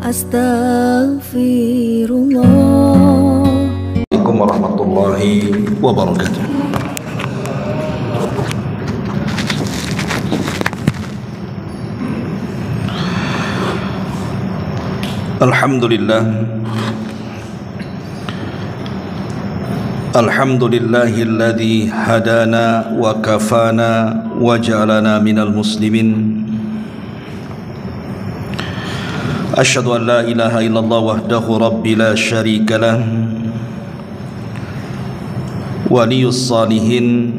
Astaghfirullah. Assalamualaikum warahmatullahi wabarakatuh. Alhamdulillah. Alhamdulillahilladzi hadana wa kafana wa ja'alana minal muslimin. Asyhadu an la ilaha illallah wahdahu rabbi la syarika lah, waliyus salihin,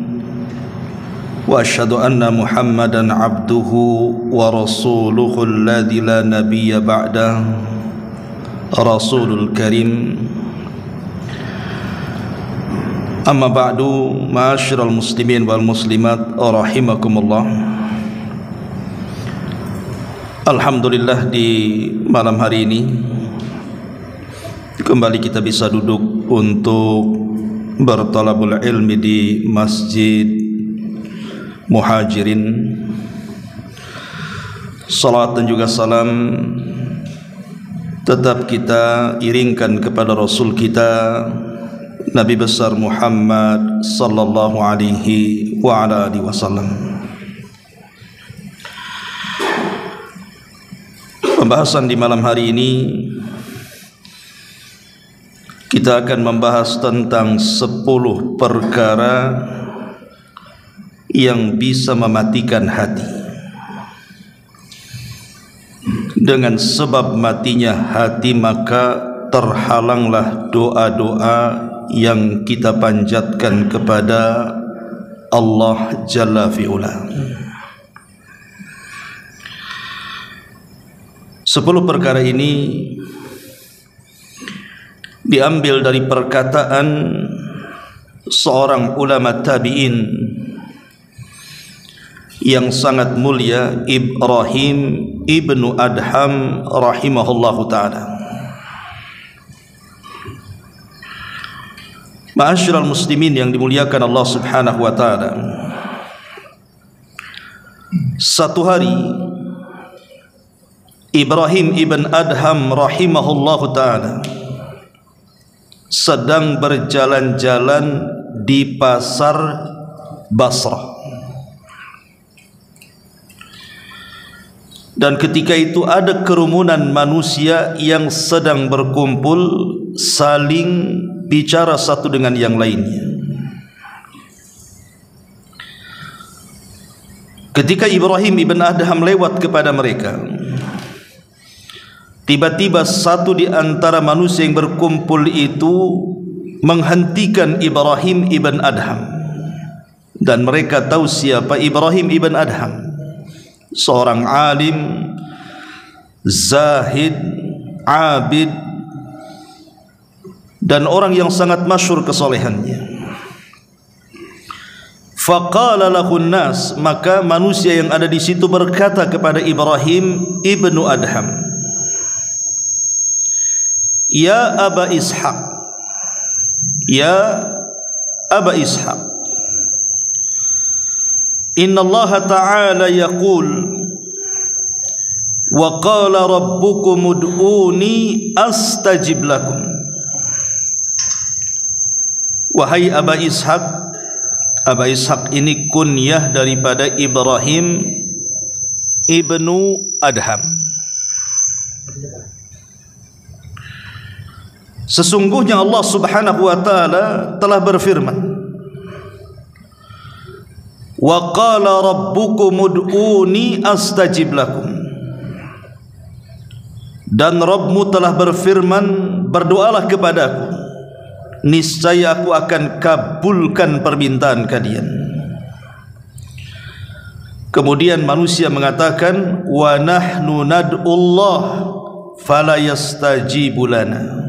wa asyhadu anna Muhammadan abduhu wa rasuluhu alladzi la nabiyya ba'dah, rasulul karim. Amma ba'du, ma'asyiral muslimin wal muslimat rahimakumullah. Alhamdulillah, di malam hari ini kembali kita bisa duduk untuk bertalabul ilmi di Masjid Muhajirin. Salat dan juga salam tetap kita iringkan kepada Rasul kita Nabi besar Muhammad sallallahu alaihi wa ala alihi wasallam. Pembahasan di malam hari ini kita akan membahas tentang 10 perkara yang bisa mematikan hati. Dengan sebab matinya hati maka terhalanglah doa-doa yang kita panjatkan kepada Allah Jalla fi'ula. 10 perkara ini diambil dari perkataan seorang ulama tabi'in yang sangat mulia, Ibrahim ibnu Adham rahimahullahu ta'ala. Ma'asyiral muslimin yang dimuliakan Allah subhanahu wa ta'ala, satu hari Ibrahim ibn Adham rahimahullahu ta'ala sedang berjalan-jalan di pasar Basrah. Dan ketika itu ada kerumunan manusia yang sedang berkumpul, saling bicara satu dengan yang lainnya. Ketika Ibrahim ibn Adham lewat kepada mereka, tiba-tiba satu di antara manusia yang berkumpul itu menghentikan Ibrahim ibn Adham. Dan mereka tahu siapa Ibrahim ibn Adham, seorang alim, zahid, abid, dan orang yang sangat masyhur kesolehannya. Faqala lahun nas, maka manusia yang ada di situ berkata kepada Ibrahim ibnu Adham, ya Aba Ishaq, ya Aba Ishaq, inna Allah ta'ala yaqul wa qala rabbukum ud'uni astajib lakum. Wahai Aba Ishaq, Aba Ishaq ini kunyah daripada Ibrahim ibnu Adham. Sesungguhnya Allah subhanahu wa ta'ala telah berfirman, wa qala rabbukum ud'uni astajib lakum. Dan Rabbmu telah berfirman, berdoalah kepadaku, niscaya aku akan kabulkan permintaan kalian. Kemudian manusia mengatakan, wa nahnu nad'ullah fala yastajibu lana.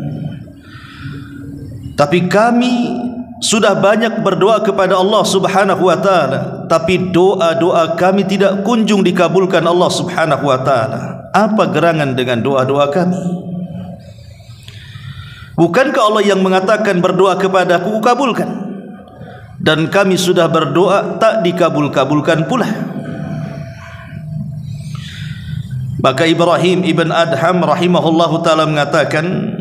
Tapi kami sudah banyak berdoa kepada Allah subhanahu wa ta'ala, tapi doa-doa kami tidak kunjung dikabulkan Allah subhanahu wa ta'ala. Apa gerangan dengan doa-doa kami? Bukankah Allah yang mengatakan berdoa kepadaku kabulkan? Dan kami sudah berdoa tak dikabul-kabulkan pula. Maka Ibrahim ibn Adham rahimahullahu ta'ala mengatakan,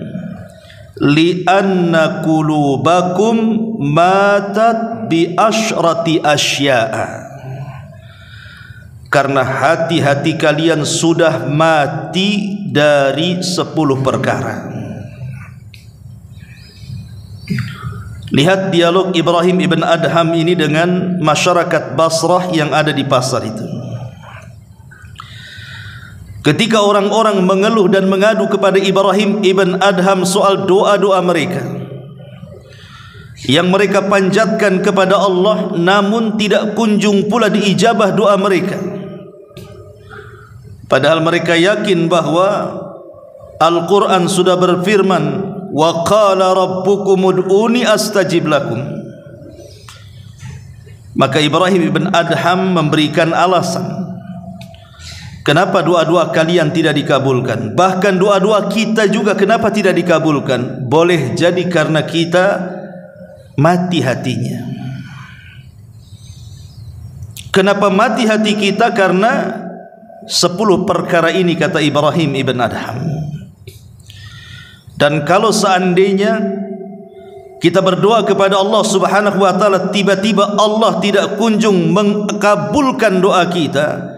li'anna qulubakum matat bi asyrati asya'a, karena hati-hati kalian sudah mati dari 10 perkara. Lihat dialog Ibrahim ibn Adham ini dengan masyarakat Basrah yang ada di pasar itu. Ketika orang-orang mengeluh dan mengadu kepada Ibrahim ibn Adham soal doa-doa mereka yang mereka panjatkan kepada Allah, namun tidak kunjung pula diijabah doa mereka, padahal mereka yakin bahwa Al-Quran sudah berfirman, wa qala rabbukum ud'uni astajib lakum. Maka Ibrahim ibn Adham memberikan alasan kenapa doa-doa kalian tidak dikabulkan. Bahkan doa-doa kita juga kenapa tidak dikabulkan? Boleh jadi karena kita mati hatinya. Kenapa mati hati kita? Karena 10 perkara ini, kata Ibrahim ibn Adham. Dan kalau seandainya kita berdoa kepada Allah subhanahu wa ta'ala, tiba-tiba Allah tidak kunjung mengabulkan doa kita,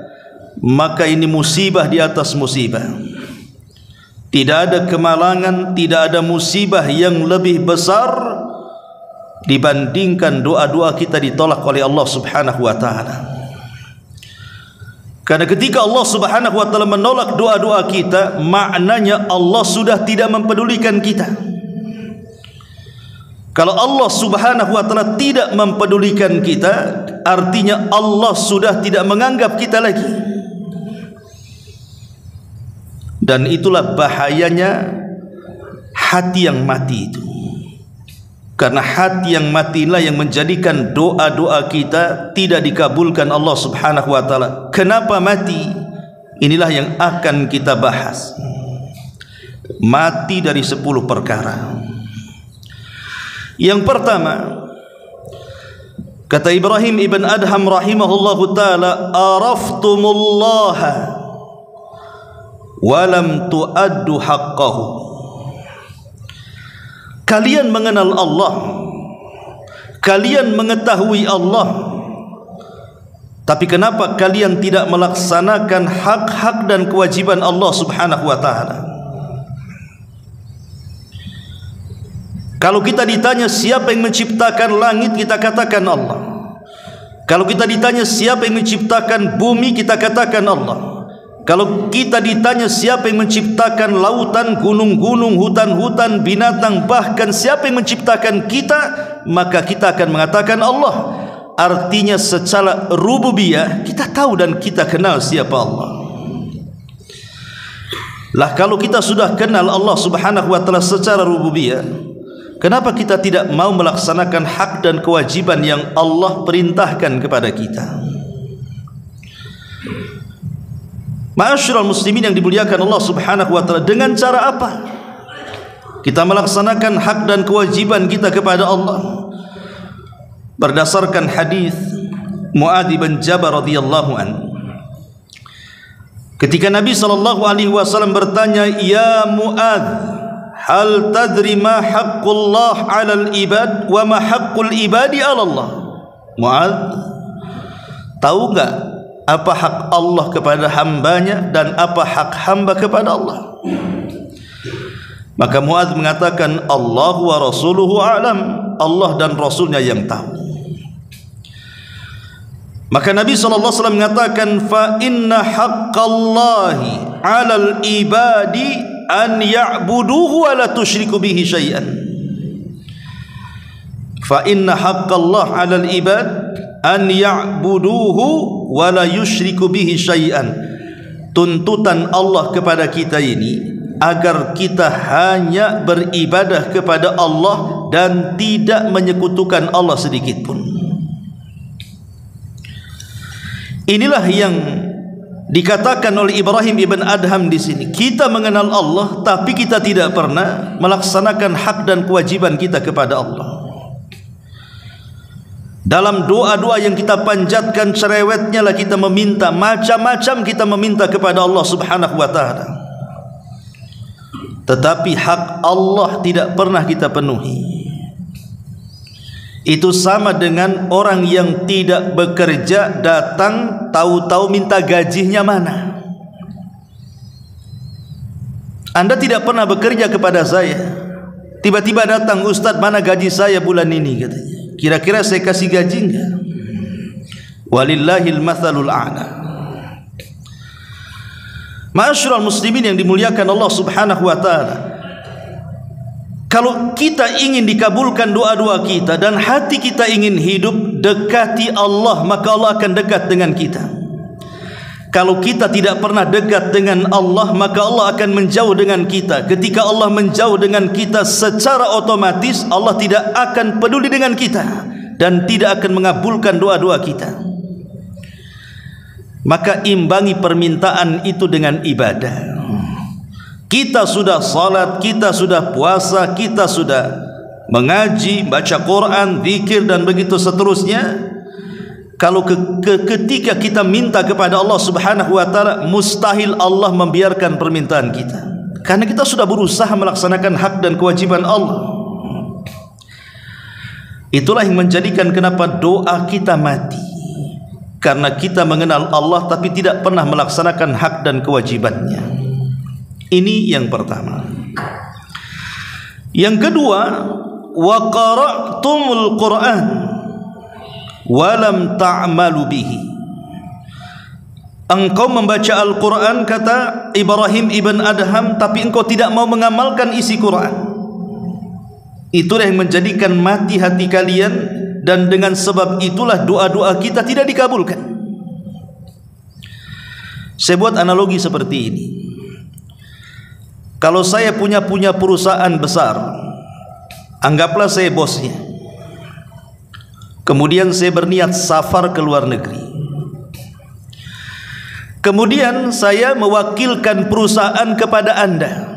maka ini musibah di atas musibah. Tidak ada kemalangan, tidak ada musibah yang lebih besar dibandingkan doa-doa kita ditolak oleh Allah subhanahu wa ta'ala. Karena ketika Allah subhanahu wa ta'ala menolak doa-doa kita, maknanya Allah sudah tidak mempedulikan kita. Kalau Allah subhanahu wa ta'ala tidak mempedulikan kita, artinya Allah sudah tidak menganggap kita lagi. Dan itulah bahayanya hati yang mati itu. Karena hati yang mati inilah yang menjadikan doa-doa kita tidak dikabulkan Allah subhanahu wa ta'ala. Kenapa mati? Inilah yang akan kita bahas. Mati dari 10 perkara. Yang pertama, kata Ibrahim ibn Adham rahimahullahu ta'ala, araftumullaha walam tuaddu haqqahu. Kalian mengenal Allah, kalian mengetahui Allah, tapi kenapa kalian tidak melaksanakan hak-hak dan kewajiban Allah subhanahu wa ta'ala? Kalau kita ditanya siapa yang menciptakan langit, kita katakan Allah. Kalau kita ditanya siapa yang menciptakan bumi, kita katakan Allah. Kalau kita ditanya siapa yang menciptakan lautan, gunung-gunung, hutan-hutan, binatang, bahkan siapa yang menciptakan kita, maka kita akan mengatakan Allah. Artinya secara rububiyah kita tahu dan kita kenal siapa Allah. Lah kalau kita sudah kenal Allah subhanahu wa ta'ala secara rububiyah, kenapa kita tidak mau melaksanakan hak dan kewajiban yang Allah perintahkan kepada kita? Ma'asyiral muslimin yang dimuliakan Allah subhanahu wa ta'ala, dengan cara apa kita melaksanakan hak dan kewajiban kita kepada Allah? Berdasarkan hadis Mu'adz bin Jabal radhiyallahu an, ketika Nabi SAW bertanya, ya Mu'adz, hal tadri ma haqqullah 'alal ibad wa ma haqqul ibadi 'ala Allah? Mu'adz, tahu enggak apa hak Allah kepada hambanya dan apa hak hamba kepada Allah? Maka Mu'adz mengatakan, Allah wa rasuluhu a'lam, Allah dan Rasulnya yang tahu. Maka Nabi SAW mengatakan, fa inna haqqallahi 'alal ibadi an ya'buduhu wa la tusyriku bihi syai'an. Fa inna haqqallah 'alal ibad an ya'buduhu wa la yusyriku bihi syai'an. Tuntutan Allah kepada kita ini agar kita hanya beribadah kepada Allah dan tidak menyekutukan Allah sedikit pun. Inilah yang dikatakan oleh Ibrahim ibn Adham di sini. Kita mengenal Allah tapi kita tidak pernah melaksanakan hak dan kewajiban kita kepada Allah. Dalam doa-doa yang kita panjatkan, cerewetnya lah kita meminta, macam-macam kita meminta kepada Allah Subhanahu wa taala. Tetapi hak Allah tidak pernah kita penuhi. Itu sama dengan orang yang tidak bekerja, datang tahu-tahu minta gajinya mana. Anda tidak pernah bekerja kepada saya, tiba-tiba datang, Ustaz, mana gaji saya bulan ini, katanya. Kira-kira saya kasih gaji enggak? Walillahil mathalul a'la. Ma'asyiral muslimin yang dimuliakan Allah Subhanahu wa taala, kalau kita ingin dikabulkan doa-doa kita dan hati kita ingin hidup dekati Allah, maka Allah akan dekat dengan kita. Kalau kita tidak pernah dekat dengan Allah, maka Allah akan menjauh dengan kita. Ketika Allah menjauh dengan kita, secara otomatis Allah tidak akan peduli dengan kita dan tidak akan mengabulkan doa-doa kita. Maka imbangi permintaan itu dengan ibadah. Kita sudah salat, kita sudah puasa, kita sudah mengaji, baca Quran, zikir dan begitu seterusnya. Kalau ketika kita minta kepada Allah Subhanahu wa taala, mustahil Allah membiarkan permintaan kita, karena kita sudah berusaha melaksanakan hak dan kewajiban Allah. Itulah yang menjadikan kenapa doa kita mati, karena kita mengenal Allah tapi tidak pernah melaksanakan hak dan kewajibannya. Ini yang pertama. Yang kedua, wa qara'tumul Qur'an walam ta'malu bihi. Engkau membaca Al-Quran, kata Ibrahim ibn Adham, tapi engkau tidak mau mengamalkan isi Quran. Itulah yang menjadikan mati hati kalian, dan dengan sebab itulah doa-doa kita tidak dikabulkan. Saya buat analogi seperti ini. Kalau saya punya perusahaan besar, anggaplah saya bosnya. Kemudian saya berniat safar ke luar negeri. Kemudian saya mewakilkan perusahaan kepada Anda.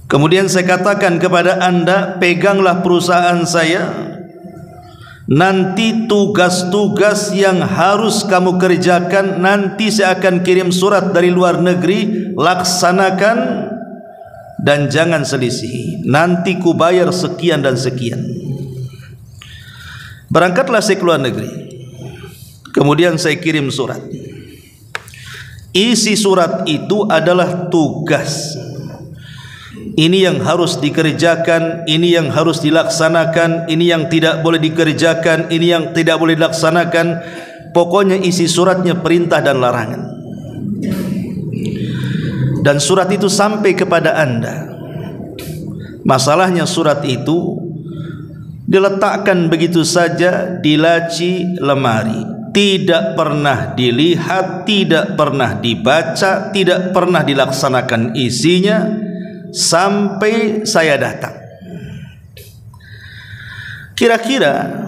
Kemudian saya katakan kepada Anda, peganglah perusahaan saya. Nanti tugas-tugas yang harus kamu kerjakan, nanti saya akan kirim surat dari luar negeri, laksanakan dan jangan selisihi. Nanti ku bayar sekian dan sekian. Berangkatlah saya ke luar negeri. Kemudian saya kirim surat. Isi surat itu adalah tugas. Ini yang harus dikerjakan, ini yang harus dilaksanakan, ini yang tidak boleh dikerjakan, ini yang tidak boleh dilaksanakan. Pokoknya isi suratnya perintah dan larangan. Dan surat itu sampai kepada Anda. Masalahnya surat itu diletakkan begitu saja di laci lemari, tidak pernah dilihat, tidak pernah dibaca, tidak pernah dilaksanakan isinya sampai saya datang. Kira-kira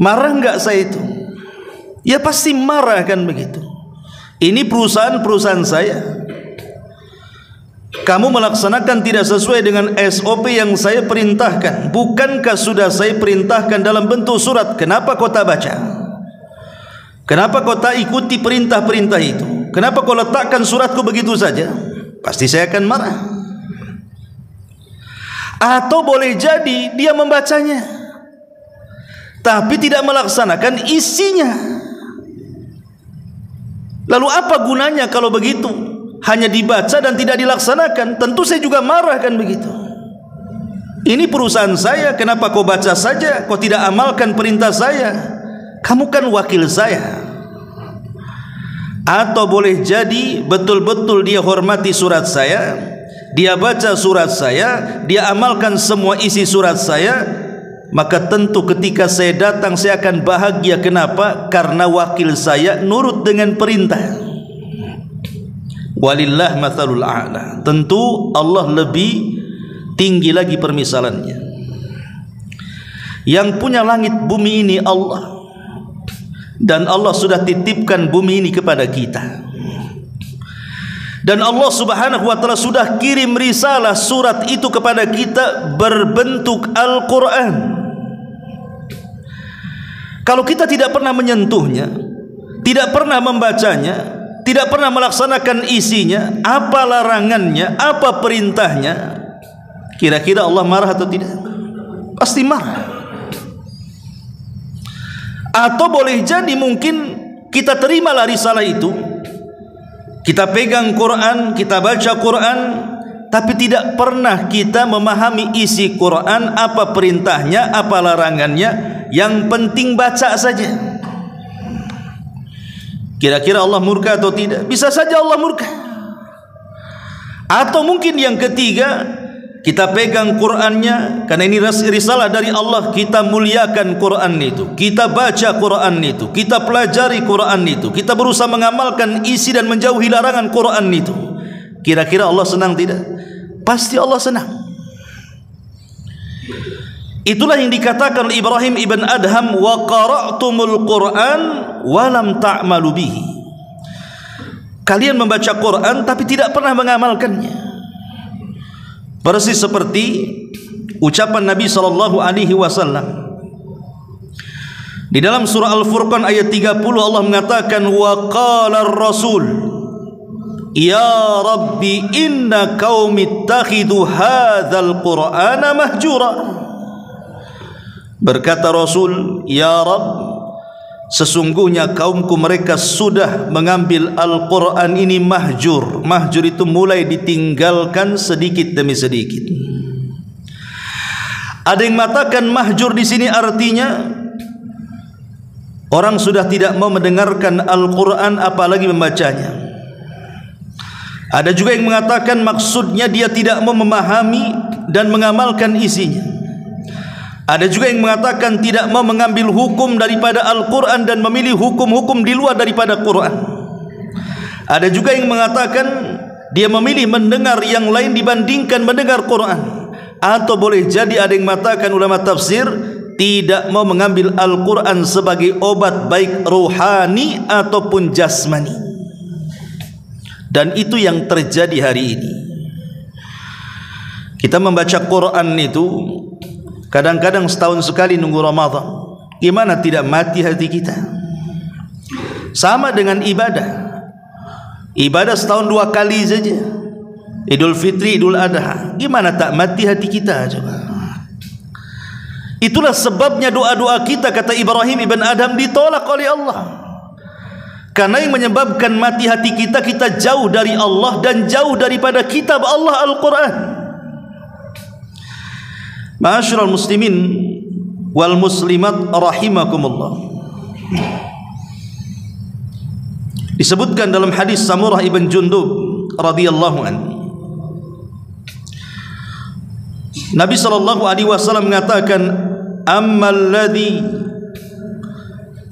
marah enggak saya itu? Ya pasti marah kan begitu. Ini perusahaan saya. Kamu melaksanakan tidak sesuai dengan SOP yang saya perintahkan. Bukankah sudah saya perintahkan dalam bentuk surat? Kenapa kau tak baca? Kenapa kau tak ikuti perintah-perintah itu? Kenapa kau letakkan suratku begitu saja? Pasti saya akan marah. Atau boleh jadi dia membacanya tapi tidak melaksanakan isinya. Lalu apa gunanya kalau begitu? Hanya dibaca dan tidak dilaksanakan. Tentu saya juga marah kan begitu. Ini perusahaan saya, kenapa kau baca saja, kau tidak amalkan perintah saya? Kamu kan wakil saya. Atau boleh jadi betul-betul dia hormati surat saya, dia baca surat saya, dia amalkan semua isi surat saya, maka tentu ketika saya datang saya akan bahagia. Kenapa? Karena wakil saya nurut dengan perintah. Walillah mathalul a'la. Tentu Allah lebih tinggi lagi permisalannya. Yang punya langit bumi ini Allah, dan Allah sudah titipkan bumi ini kepada kita. Dan Allah Subhanahu wa ta'ala sudah kirim risalah surat itu kepada kita berbentuk Al-Quran. Kalau kita tidak pernah menyentuhnya, tidak pernah membacanya, tidak pernah melaksanakan isinya, apa larangannya, apa perintahnya, kira-kira Allah marah atau tidak? Pasti marah. Atau boleh jadi mungkin kita terimalah risalah itu, kita pegang Quran, kita baca Quran, tapi tidak pernah kita memahami isi Quran, apa perintahnya, apa larangannya. Yang penting baca saja. Kira-kira Allah murka atau tidak? Bisa saja Allah murka. Atau mungkin yang ketiga, kita pegang Qurannya, karena ini risalah dari Allah, kita muliakan Quran itu, kita baca Quran itu, kita pelajari Quran itu, kita berusaha mengamalkan isi dan menjauhi larangan Quran itu. Kira-kira Allah senang tidak? Pasti Allah senang. Itulah yang dikatakan oleh Ibrahim ibn Adham, wa qara'tumul Quran wa lam ta'malu bihi. Kalian membaca Quran tapi tidak pernah mengamalkannya. Persis seperti ucapan Nabi SAW di dalam surah Al-Furqan ayat 30, Allah mengatakan, wa qala ar-rasul ya rabbi inna qaumi ittakhidhu hadzal qur'ana mahjura. Berkata Rasul, ya Rabb, sesungguhnya kaumku mereka sudah mengambil Al-Quran ini mahjur. Mahjur itu mulai ditinggalkan sedikit demi sedikit. Ada yang mengatakan mahjur di sini artinya orang sudah tidak mau mendengarkan Al-Quran apalagi membacanya. Ada juga yang mengatakan maksudnya dia tidak mau memahami dan mengamalkan isinya. Ada juga yang mengatakan tidak mau mengambil hukum daripada Al-Quran dan memilih hukum-hukum di luar daripada Quran. Ada juga yang mengatakan dia memilih mendengar yang lain dibandingkan mendengar Quran. Atau boleh jadi ada yang mengatakan ulama tafsir tidak mau mengambil Al-Quran sebagai obat baik rohani ataupun jasmani. Dan itu yang terjadi hari ini. Kita membaca Quran itu kadang-kadang setahun sekali nunggu Ramadan. Gimana tidak mati hati kita? Sama dengan ibadah. Ibadah setahun 2 kali saja, Idul Fitri, Idul Adha. Gimana tak mati hati kita coba? Itulah sebabnya doa-doa kita, kata Ibrahim ibn Adham, ditolak oleh Allah. Karena yang menyebabkan mati hati kita, kita jauh dari Allah dan jauh daripada kitab Allah Al-Quran. Ma'asyiral muslimin wal muslimat rahimakumullah. Disebutkan dalam hadis Samurah ibn Jundub radhiyallahu anhu, Nabi SAW mengatakan, ammal ladzi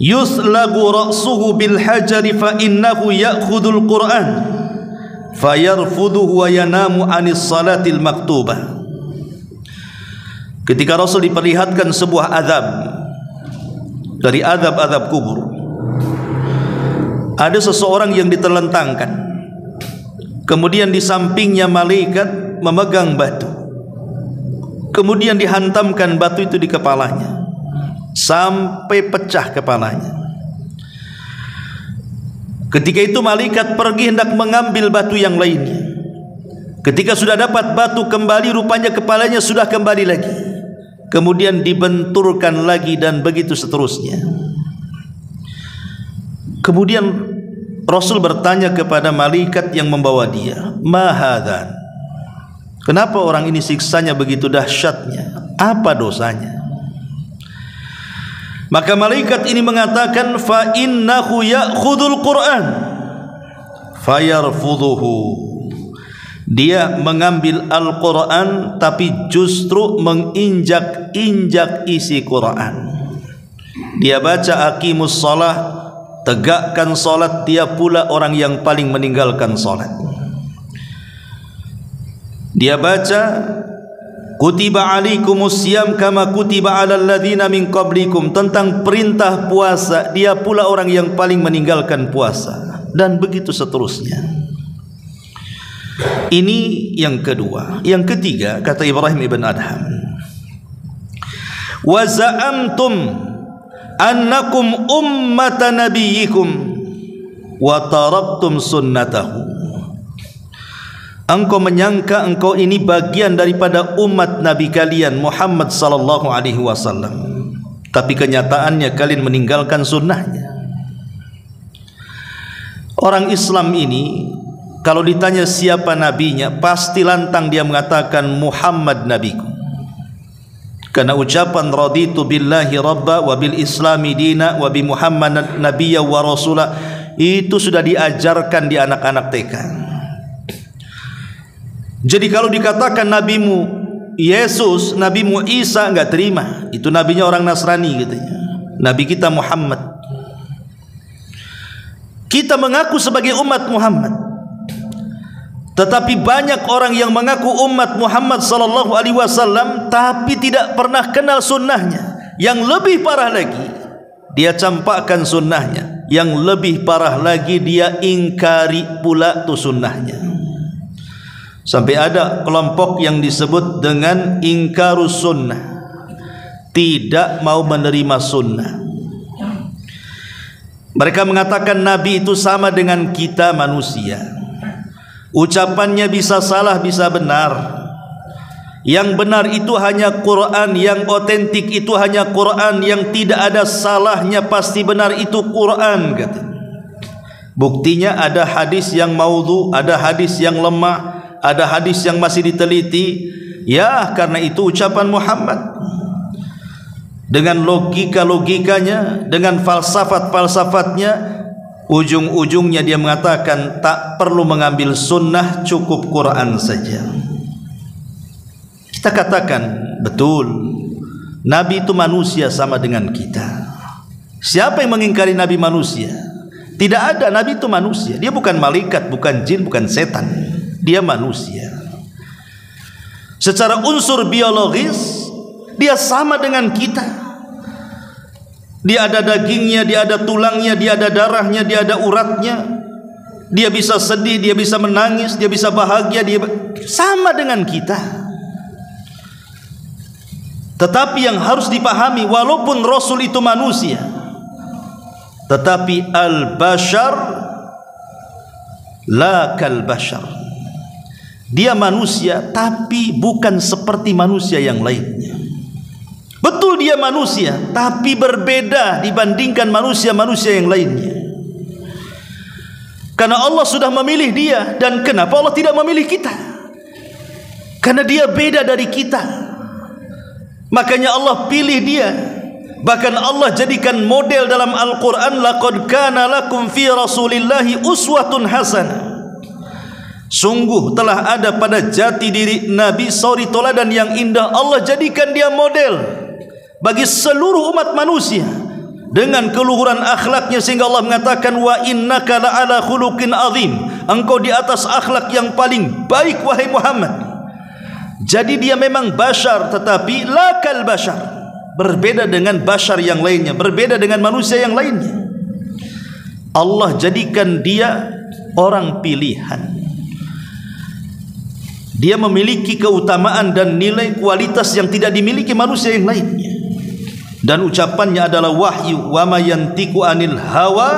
yuslagu ra'suhu bil hajari fa innahu ya'khudul Qur'an fayarfuduhu wa yanamu anis salatil maktubah. Ketika Rasul diperlihatkan sebuah azab dari azab-azab kubur, ada seseorang yang diterlentangkan, kemudian di sampingnya malaikat memegang batu, kemudian dihantamkan batu itu di kepalanya sampai pecah kepalanya. Ketika itu malaikat pergi hendak mengambil batu yang lainnya. Ketika sudah dapat batu kembali, rupanya kepalanya sudah kembali lagi, kemudian dibenturkan lagi, dan begitu seterusnya. Kemudian Rasul bertanya kepada malaikat yang membawa dia, ma hadhan, kenapa orang ini siksanya begitu dahsyatnya? Apa dosanya? Maka malaikat ini mengatakan, fa innahu ya'khudul Qur'an fayarfuduhu. Dia mengambil Al-Quran tapi justru menginjak-injak isi Quran. Dia baca aqimus shalah, tegakkan salat, dia pula orang yang paling meninggalkan salat. Dia baca kutiba alaikumus siyam kama kutiba alal ladzina min qablikum, tentang perintah puasa, dia pula orang yang paling meninggalkan puasa, dan begitu seterusnya. Ini yang kedua. Yang ketiga, kata Ibrahim ibn Adham, wa za'amtum annakum ummata nabiyyikum wa taraktum sunnatahu. Engkau menyangka engkau ini bagian daripada umat Nabi kalian Muhammad sallallahu alaihi wasallam, tapi kenyataannya kalian meninggalkan sunnahnya. Orang Islam ini kalau ditanya siapa nabinya, pasti lantang dia mengatakan Muhammad nabiku. Karena ucapan raditu billahi rabba wa bil islami dina wa bi Muhammadan nabiyya wa rasula itu sudah diajarkan di anak-anak TK. Jadi kalau dikatakan nabimu Yesus, nabimu Isa, enggak terima. Itu nabinya orang Nasrani katanya. Nabi kita Muhammad. Kita mengaku sebagai umat Muhammad, tetapi banyak orang yang mengaku umat Muhammad sallallahu alaihi wasallam tapi tidak pernah kenal sunnahnya. Yang lebih parah lagi, dia campakkan sunnahnya. Yang lebih parah lagi, dia ingkari pula tu sunnahnya. Sampai ada kelompok yang disebut dengan ingkarus sunnah, tidak mau menerima sunnah. Mereka mengatakan Nabi itu sama dengan kita manusia. Ucapannya bisa salah, bisa benar. Yang benar itu hanya Quran, yang otentik itu hanya Quran, yang tidak ada salahnya pasti benar itu Quran katanya. Buktinya ada hadis yang maudhu, ada hadis yang lemah, ada hadis yang masih diteliti. Ya, karena itu ucapan Muhammad dengan logika-logikanya, dengan falsafat-falsafatnya, ujung-ujungnya dia mengatakan tak perlu mengambil sunnah, cukup Quran saja. Kita katakan betul, Nabi itu manusia sama dengan kita. Siapa yang mengingkari Nabi manusia? Tidak ada. Nabi itu manusia. Dia bukan malaikat, bukan jin, bukan setan. Dia manusia. Secara unsur biologis dia sama dengan kita. Dia ada dagingnya, dia ada tulangnya, dia ada darahnya, dia ada uratnya. Dia bisa sedih, dia bisa menangis, dia bisa bahagia, dia sama dengan kita. Tetapi yang harus dipahami, walaupun Rasul itu manusia, tetapi al-bashar la kal-bashar. Dia manusia tapi bukan seperti manusia yang lainnya. Betul dia manusia, tapi berbeda dibandingkan manusia-manusia yang lainnya. Karena Allah sudah memilih dia. Dan kenapa Allah tidak memilih kita? Karena dia beda dari kita. Makanya Allah pilih dia. Bahkan Allah jadikan model dalam Al-Quran, laqad kana lakum fi rasulillahi uswatun hasanah. Sungguh telah ada pada jati diri Nabi suri teladan yang indah. Allah jadikan dia model bagi seluruh umat manusia dengan keluhuran akhlaknya, sehingga Allah mengatakan wa innaka la'ala khuluqin azim. Engkau di atas akhlak yang paling baik wahai Muhammad. Jadi dia memang bashar, tetapi la kal bashar, berbeda dengan bashar yang lainnya, berbeda dengan manusia yang lainnya. Allah jadikan dia orang pilihan. Dia memiliki keutamaan dan nilai kualitas yang tidak dimiliki manusia yang lainnya. Dan ucapannya adalah wahyu, wa ma yantiqu anil hawa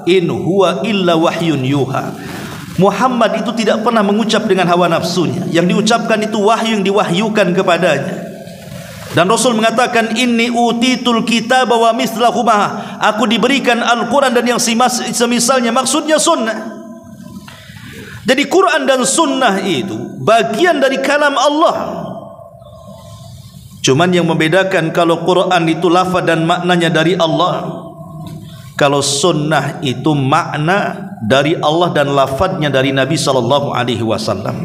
in huwa illa wahyun yuha. Muhammad itu tidak pernah mengucap dengan hawa nafsunya. Yang diucapkan itu wahyu yang diwahyukan kepadanya. Dan Rasul mengatakan inni utitul kitaba wa mislahu ma'a. Aku diberikan Al-Quran dan yang semisalnya, maksudnya sunnah. Jadi Quran dan sunnah itu bagian dari kalam Allah. Cuman yang membedakan, kalau Quran itu lafaz dan maknanya dari Allah, kalau sunnah itu makna dari Allah dan lafaznya dari Nabi sallallahu alaihi wasallam.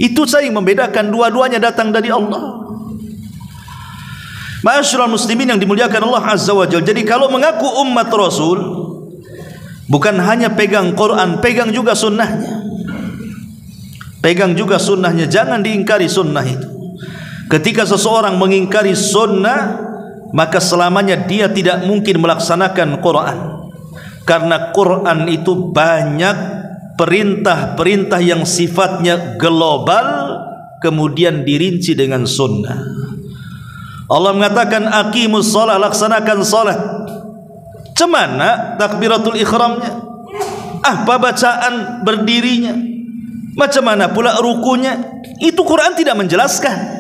Itu saja yang membedakan, dua-duanya datang dari Allah. Ma'asyiral muslimin yang dimuliakan Allah azza wa jalla. Jadi kalau mengaku umat Rasul, bukan hanya pegang Quran, pegang juga sunnahnya. Pegang juga sunnahnya, jangan diingkari sunnah itu. Ketika seseorang mengingkari sunnah, maka selamanya dia tidak mungkin melaksanakan Quran. Karena Quran itu banyak perintah-perintah yang sifatnya global, kemudian dirinci dengan sunnah. Allah mengatakan aqimus shalah, laksanakan salat. Cemana takbiratul ihramnya? Apa bacaan berdirinya? Macam mana pula rukunya? Itu Quran tidak menjelaskan.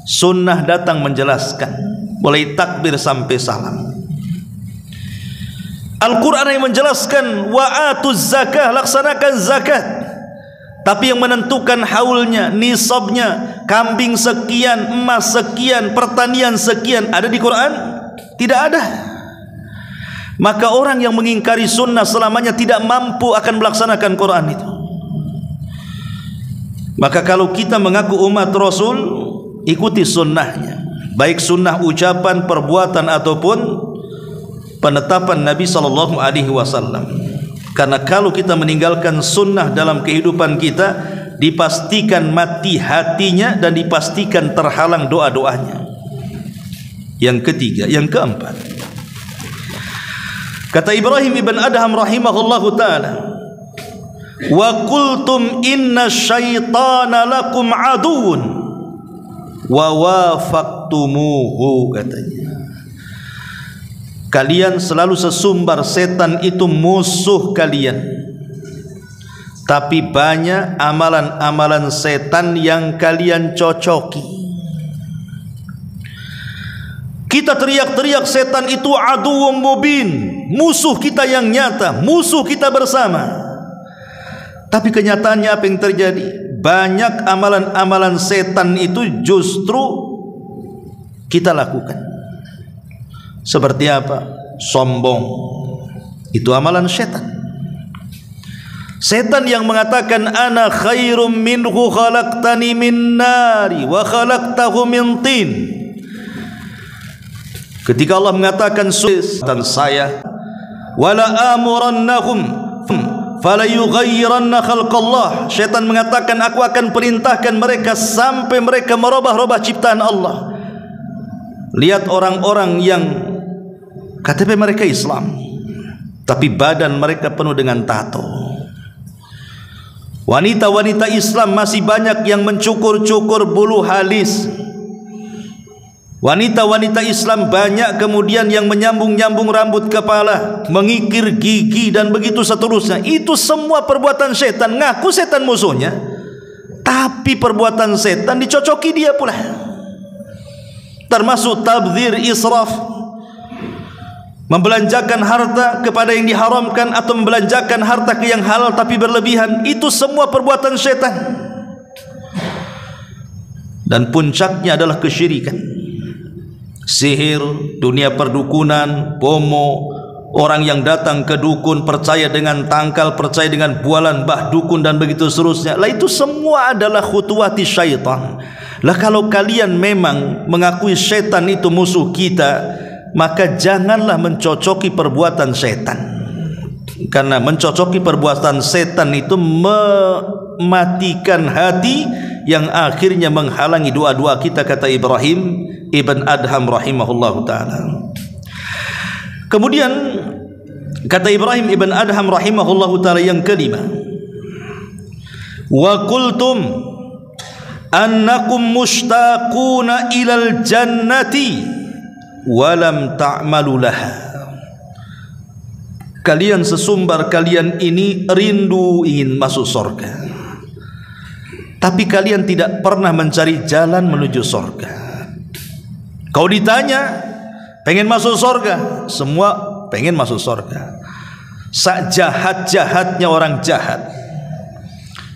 Sunnah datang menjelaskan, mulai takbir sampai salam. Al-Quran yang menjelaskan wa atuz zakah, laksanakan zakat. Tapi yang menentukan haulnya, nisabnya, kambing sekian, emas sekian, pertanian sekian, ada di Quran? Tidak ada. Maka orang yang mengingkari sunnah selamanya tidak mampu akan melaksanakan Quran itu. Maka kalau kita mengaku umat Rasul, ikuti sunnahnya, baik sunnah ucapan, perbuatan ataupun penetapan Nabi SAW. Karena kalau kita meninggalkan sunnah dalam kehidupan kita, dipastikan mati hatinya dan dipastikan terhalang doa-doanya. Yang ketiga, yang keempat, kata Ibrahim ibn Adham rahimahullahu ta'ala, wa qultum inna syaitana lakum aduun wa wafaqtumuhu, katanya, kalian selalu sesumbar setan itu musuh kalian, tapi banyak amalan-amalan setan yang kalian cocoki. Kita teriak-teriak setan itu aduwwum mubin, musuh kita yang nyata, musuh kita bersama. Tapi kenyataannya apa yang terjadi? Banyak amalan-amalan setan itu justru kita lakukan. Seperti apa? Sombong, itu amalan setan. Setan yang mengatakan ana khairum minhu khalaqtani min nari wa khalaqtahu min tin. Ketika Allah mengatakan dan saya wala amurannahum fala yughayyiranna khalqallah, setan mengatakan aku akan perintahkan mereka sampai mereka merubah-rubah ciptaan Allah. Lihat orang-orang yang KTP mereka Islam, tapi badan mereka penuh dengan tato. Wanita-wanita Islam masih banyak yang mencukur-cukur bulu halis. Wanita-wanita Islam banyak kemudian yang menyambung-nyambung rambut kepala, mengikir gigi dan begitu seterusnya. Itu semua perbuatan setan. Ngaku setan musuhnya, tapi perbuatan setan dicocoki dia pula. Termasuk tabdzir, israf, membelanjakan harta kepada yang diharamkan atau membelanjakan harta ke yang halal tapi berlebihan. Itu semua perbuatan setan. Dan puncaknya adalah kesyirikan. Sihir, dunia perdukunan, bomo, orang yang datang ke dukun percaya dengan tangkal, percaya dengan bualan bah dukun dan begitu seterusnya. Lah itu semua adalah khutuwati syaitan. Lah kalau kalian memang mengakui syaitan itu musuh kita, maka janganlah mencocoki perbuatan setan. Karena mencocoki perbuatan setan itu mematikan hati yang akhirnya menghalangi doa-doa kita, kata Ibrahim ibn Adham rahimahullahu ta'ala. Kemudian kata Ibrahim ibn Adham rahimahullahu ta'ala yang kelima, wa qultum annakum mushtaquna ilal jannati walam ta'malu laha. Kalian sesumbar kalian ini rindu ingin masuk surga, tapi kalian tidak pernah mencari jalan menuju surga. Kau ditanya pengen masuk surga, semua pengen masuk surga. Sak jahat-jahatnya orang jahat,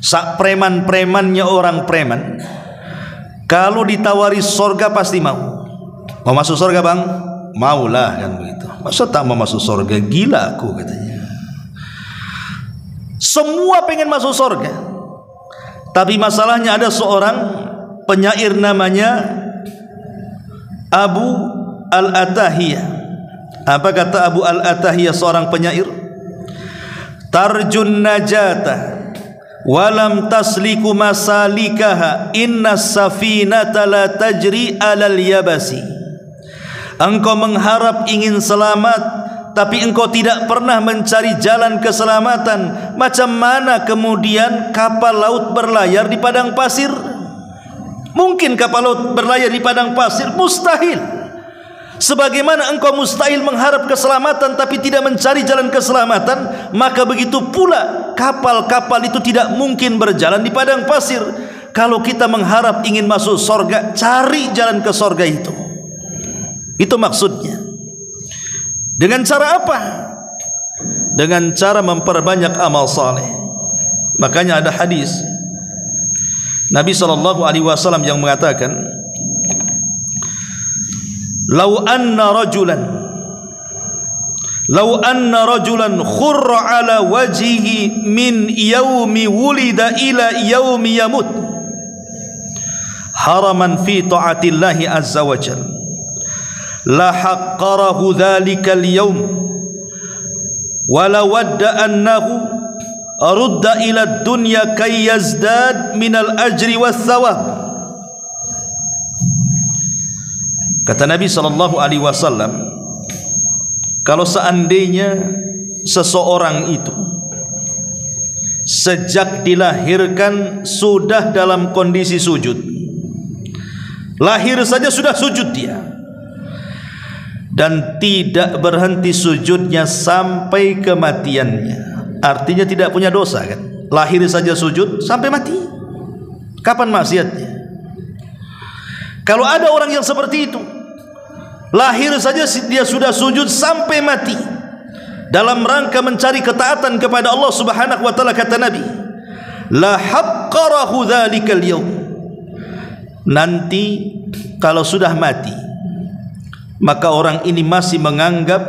sak preman-premannya orang preman, kalau ditawari surga pasti mau. Mau masuk surga bang? Maulah, kan begitu. Masa tak mau masuk surga? Gila aku, katanya. Semua pengen masuk surga, tapi masalahnya ada seorang penyair namanya Abu Al-Atahiyah. Apa kata Abu Al-Atahiyah, seorang penyair? Tarjun najata walam tasliku masalikaha inna safinata la tajri alal yabasi. Engkau mengharap ingin selamat, tapi engkau tidak pernah mencari jalan keselamatan. Macam mana kemudian kapal laut berlayar di padang pasir? Mungkin kapal laut berlayar di padang pasir? Mustahil. Sebagaimana engkau mustahil mengharap keselamatan tapi tidak mencari jalan keselamatan, maka begitu pula kapal-kapal itu tidak mungkin berjalan di padang pasir. Kalau kita mengharap ingin masuk sorga, cari jalan ke sorga itu. Itu maksudnya. Dengan cara apa? Dengan cara memperbanyak amal saleh. Makanya ada hadis Nabi SAW yang mengatakan, "Lau anna rajulan khurra ala wajhihi min yaumi wulida ila yaumi yamut haraman fi ta'atillahi azza wa jalla la haqqarahu dhalikal yawm wa la wadda annahu arudda ila dunya kay yazdad minal ajri was thawab." Kata Nabi SAW, kalau seandainya seseorang itu sejak dilahirkan sudah dalam kondisi sujud, lahir saja sudah sujud dia, dan tidak berhenti sujudnya sampai kematiannya, artinya tidak punya dosa kan? Lahir saja sujud sampai mati. Kapan maksiatnya? Kalau ada orang yang seperti itu, lahir saja dia sudah sujud sampai mati dalam rangka mencari ketaatan kepada Allah Subhanahu wa taala, kata Nabi, la haqqarahu dzalikal yaum. Nanti kalau sudah mati, maka orang ini masih menganggap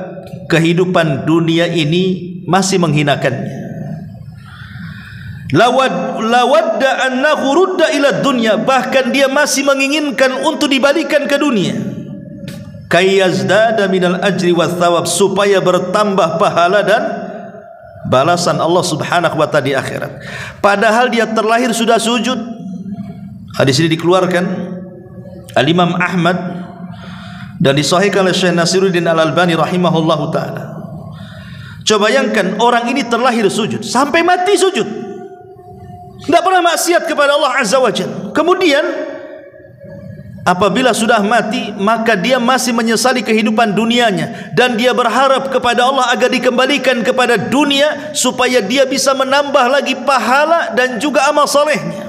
kehidupan dunia ini masih menghinakannya. Lawadda annahu rudda ila dunya, bahkan dia masih menginginkan untuk dibalikan ke dunia, kayazdada minal ajri wath thawab, supaya bertambah pahala dan balasan Allah Subhanahu wa taala di akhirat. Padahal dia terlahir sudah sujud. Hadis ini dikeluarkan Al-Imam Ahmad dan disahihkan oleh Syekh Nasiruddin Al-Albani rahimahullahu taala. Coba bayangkan, orang ini terlahir sujud sampai mati sujud, tidak pernah maksiat kepada Allah Azza wa Jalla. Kemudian apabila sudah mati, maka dia masih menyesali kehidupan dunianya, dan dia berharap kepada Allah agar dikembalikan kepada dunia supaya dia bisa menambah lagi pahala dan juga amal salehnya.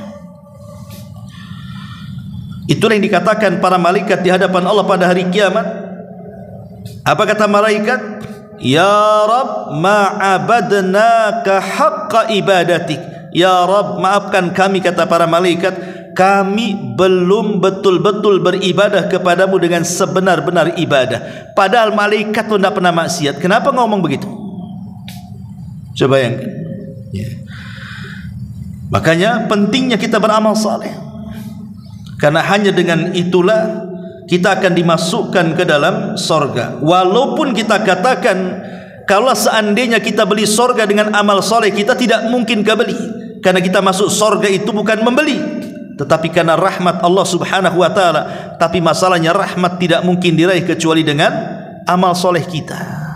Itulah yang dikatakan para malaikat di hadapan Allah pada hari kiamat. Apa kata malaikat? Ya Rabb, ma'abadnaka haqqa ibadatik. Ya Rabb, maafkan kami, kata para malaikat, kami belum betul-betul beribadah kepadamu dengan sebenar-benar ibadah. Padahal malaikat itu tidak pernah maksiat. Kenapa ngomong begitu? Coba bayangkan ya. Makanya pentingnya kita beramal saleh, karena hanya dengan itulah kita akan dimasukkan ke dalam sorga. Walaupun kita katakan, kalau seandainya kita beli sorga dengan amal soleh, kita tidak mungkin kebeli, karena kita masuk sorga itu bukan membeli, tetapi karena rahmat Allah Subhanahu wa taala. Tapi masalahnya rahmat tidak mungkin diraih kecuali dengan amal soleh kita.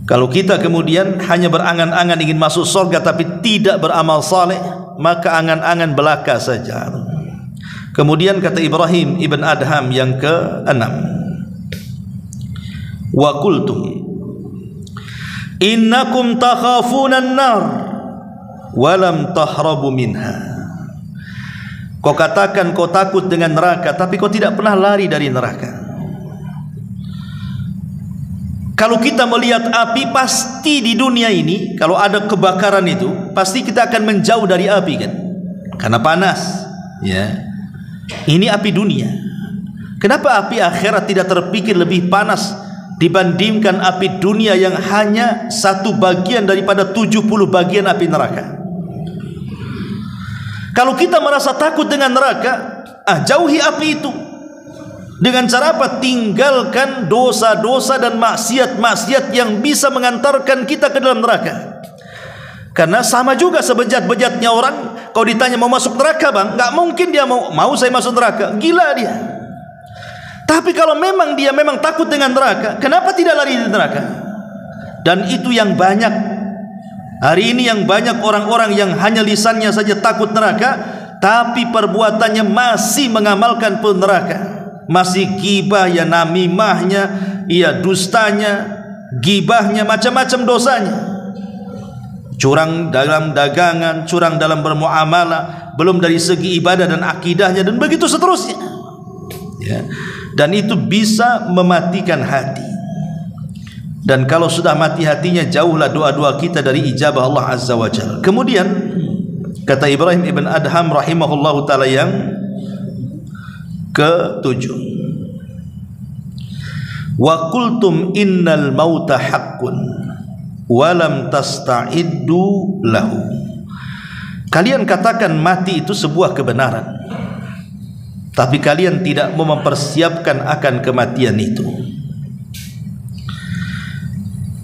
Kalau kita kemudian hanya berangan-angan ingin masuk sorga tapi tidak beramal soleh, maka angan-angan belaka saja. Kemudian kata Ibrahim ibn Adham yang ke-6, wa qultum innakum takhafuna an-nar wa lam tahrabu minha. Kau katakan kau takut dengan neraka, tapi kau tidak pernah lari dari neraka. Kalau kita melihat api, pasti di dunia ini kalau ada kebakaran itu, pasti kita akan menjauh dari api kan, karena panas ya. Ini api dunia. Kenapa api akhirat tidak terpikir lebih panas dibandingkan api dunia yang hanya satu bagian daripada 70 bagian api neraka? Kalau kita merasa takut dengan neraka, jauhi api itu. Dengan cara apa? Tinggalkan dosa-dosa dan maksiat-maksiat yang bisa mengantarkan kita ke dalam neraka. Karena sama juga sebejat-bejatnya orang, kau ditanya mau masuk neraka bang, nggak mungkin dia mau saya masuk neraka, gila dia. Tapi kalau memang dia memang takut dengan neraka, kenapa tidak lari dari neraka? Dan itu yang banyak hari ini, yang banyak orang-orang yang hanya lisannya saja takut neraka, tapi perbuatannya masih mengamalkan penghuni neraka. Masih gibah ya, namimahnya, ya dustanya, gibahnya, macam-macam dosanya. Curang dalam dagangan, curang dalam bermuamalah, belum dari segi ibadah dan akidahnya, dan begitu seterusnya. Ya. Dan itu bisa mematikan hati. Dan kalau sudah mati hatinya, jauhlah doa-doa kita dari ijabah Allah Azza wa Jalla. Kemudian kata Ibrahim ibn Adham rahimahullahu ta'ala yang ke-7, wa qultum innal mauta haqqun walam tasta'iddu lahu. Kalian katakan mati itu sebuah kebenaran, tapi kalian tidak mau mempersiapkan akan kematian itu.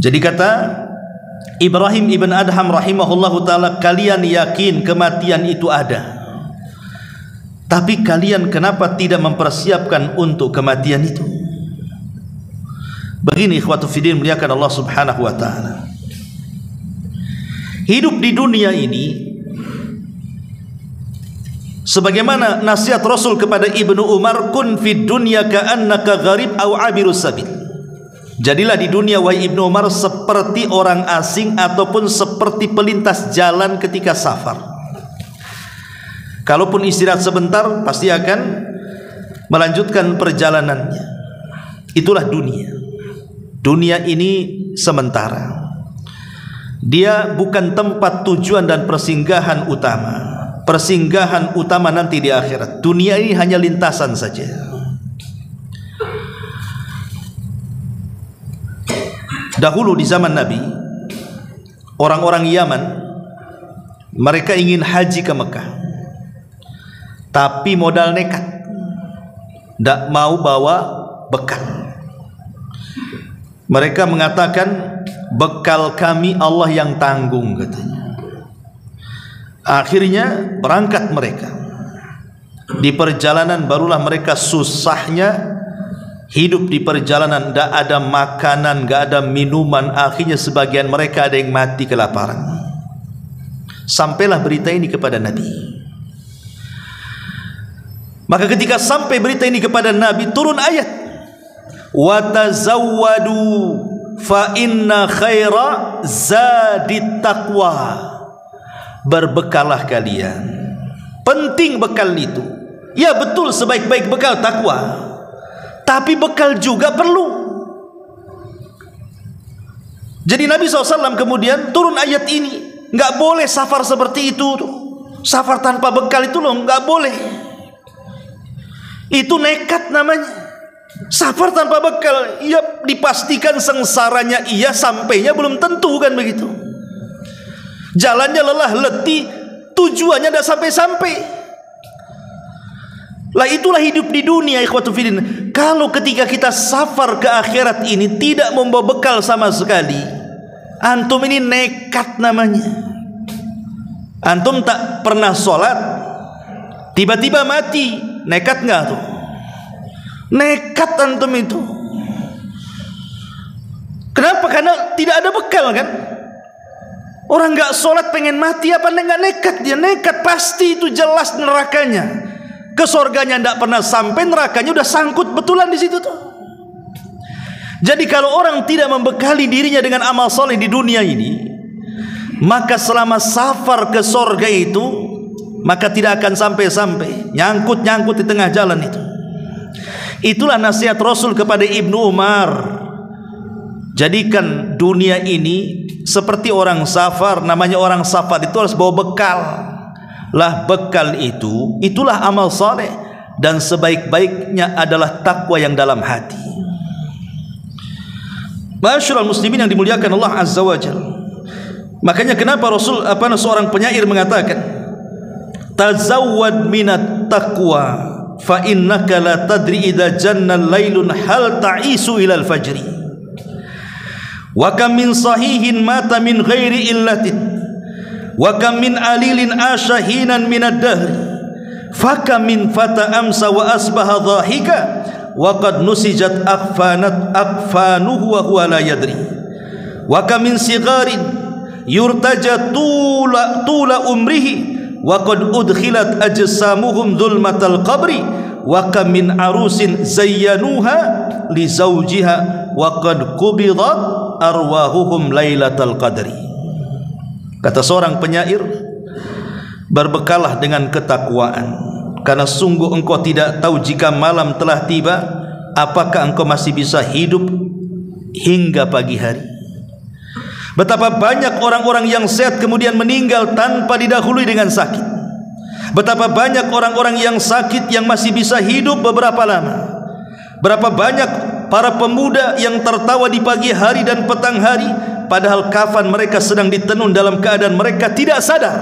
Jadi kata Ibrahim ibn Adham rahimahullahu ta'ala, kalian yakin kematian itu ada, tapi kalian kenapa tidak mempersiapkan untuk kematian itu? Begini ikhwatu fiddin, muliakan Allah subhanahu wa ta'ala. Hidup di dunia ini, sebagaimana nasihat Rasul kepada Ibnu Umar, kun fid dunya ka'annaka gharib au abirus sabil. Jadilah di dunia wahai Ibnu Umar seperti orang asing ataupun seperti pelintas jalan ketika safar. Kalaupun istirahat sebentar, pasti akan melanjutkan perjalanannya. Itulah dunia. Dunia ini sementara. Dia bukan tempat tujuan dan persinggahan utama. Persinggahan utama nanti di akhirat. Dunia ini hanya lintasan saja. Dahulu di zaman Nabi, orang-orang Yaman, mereka ingin haji ke Mekah, tapi modal nekat, tidak mau bawa bekal. Mereka mengatakan, bekal kami Allah yang tanggung, katanya. Akhirnya berangkat mereka. Di perjalanan barulah mereka susahnya hidup di perjalanan, tidak ada makanan, tidak ada minuman. Akhirnya sebagian mereka ada yang mati kelaparan. Sampailah berita ini kepada Nabi. Maka ketika sampai berita ini kepada Nabi, turun ayat, wa tazawwadu fa inna khaira zadit taqwa. Berbekalah kalian, penting bekal itu. Ya betul, sebaik-baik bekal takwa, tapi bekal juga perlu. Jadi Nabi SAW kemudian turun ayat ini, nggak boleh safar seperti itu. Safar tanpa bekal itu loh, nggak boleh. Itu nekat namanya. Safar tanpa bekal, ya dipastikan sengsaranya iya, sampainya belum tentu, kan begitu. Jalannya lelah letih, tujuannya tidak sampai-sampai. Lah itulah hidup di dunia ikhwatu fiddin. Kalau ketika kita safar ke akhirat ini tidak membawa bekal sama sekali, antum ini nekat namanya. Antum tak pernah sholat, tiba-tiba mati, nekat nggak tuh? Nekat antum itu. Kenapa? Karena tidak ada bekal, kan? Orang nggak sholat pengen mati, apa nggak nekat? Dia nekat, pasti itu jelas nerakanya. Ke surganya tidak pernah sampai, nerakanya udah sangkut betulan di situ tuh. Jadi kalau orang tidak membekali dirinya dengan amal soleh di dunia ini, maka selama safar ke surga itu, maka tidak akan sampai-sampai, nyangkut-nyangkut di tengah jalan itu. Itulah nasihat Rasul kepada Ibnu Umar. Jadikan dunia ini seperti orang safar. Namanya orang safar itu harus bawa bekal. Lah bekal itu, itulah amal saleh, dan sebaik-baiknya adalah takwa yang dalam hati. Ma'asyiral muslimin yang dimuliakan Allah Azza wa Jalla. Makanya kenapa Rasul seorang penyair mengatakan, tazawwad minat taqwa fa innaka la tadri idza janna lailun hal ta'isu ila al-fajri. Wa kam min sahihin mata min ghairi illatin, wa kam min alilin ashahinan min ad-dahr, fa kam min fata amsa wa asbaha dhahika wa qad nusijat akfanuhu wa huwa la yadri, wa kam min sigharin yurtaja tula umrihi wa qad udkhilat ajsamuhum dhulmatal qabri wa kam min arusin zayyanuha li zawjiha wa qad qubidat arwahuhum lailatal qadri. Kata seorang penyair, berbekallah dengan ketakwaan, karena sungguh engkau tidak tahu jika malam telah tiba, apakah engkau masih bisa hidup hingga pagi hari. Betapa banyak orang-orang yang sehat kemudian meninggal tanpa didahului dengan sakit. Betapa banyak orang-orang yang sakit yang masih bisa hidup beberapa lama. Berapa banyak para pemuda yang tertawa di pagi hari dan petang hari, padahal kafan mereka sedang ditenun dalam keadaan mereka tidak sadar.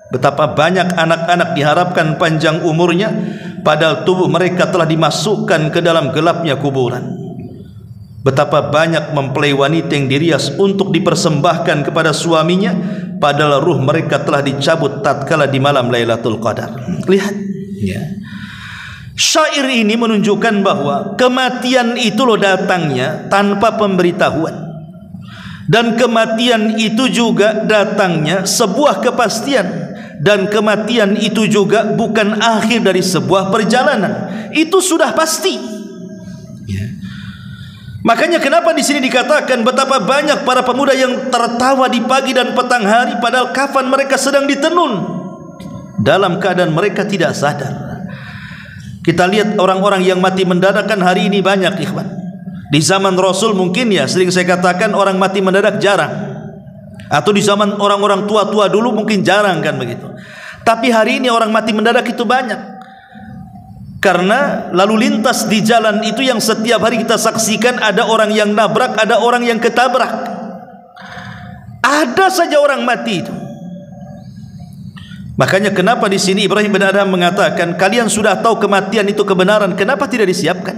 Betapa banyak anak-anak diharapkan panjang umurnya, padahal tubuh mereka telah dimasukkan ke dalam gelapnya kuburan. Betapa banyak mempelai wanita yang dirias untuk dipersembahkan kepada suaminya, padahal ruh mereka telah dicabut tatkala di malam Lailatul Qadar. Lihat, ya. Syair ini menunjukkan bahwa kematian itu loh datangnya tanpa pemberitahuan, dan kematian itu juga datangnya sebuah kepastian, dan kematian itu juga bukan akhir dari sebuah perjalanan. Itu sudah pasti, ya. Makanya kenapa di sini dikatakan betapa banyak para pemuda yang tertawa di pagi dan petang hari, padahal kafan mereka sedang ditenun dalam keadaan mereka tidak sadar. Kita lihat orang-orang yang mati mendadak kan hari ini banyak, ikhwan. Di zaman Rasul mungkin ya sering saya katakan orang mati mendadak jarang, atau di zaman orang-orang tua-tua dulu mungkin jarang kan begitu. Tapi hari ini orang mati mendadak itu banyak, karena lalu lintas di jalan itu yang setiap hari kita saksikan, ada orang yang nabrak, ada orang yang ketabrak, ada saja orang mati itu. Makanya kenapa di sini Ibrahim bin Adham mengatakan, kalian sudah tahu kematian itu kebenaran, kenapa tidak disiapkan?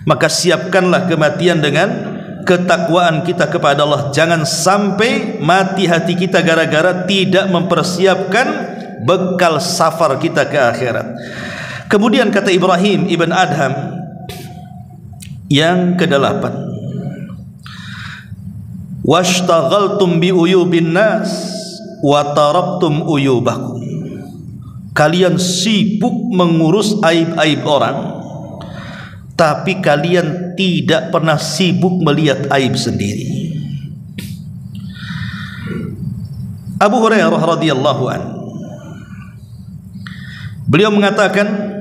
Maka siapkanlah kematian dengan ketakwaan kita kepada Allah. Jangan sampai mati hati kita gara-gara tidak mempersiapkan bekal safar kita ke akhirat. Kemudian kata Ibrahim ibn Adham yang ke-8, washtaghaltum bi uyubin nas wa taraktum uyubakum. Kalian sibuk mengurus aib-aib orang, tapi kalian tidak pernah sibuk melihat aib sendiri. Abu Hurairah radhiyallahu anhu, beliau mengatakan,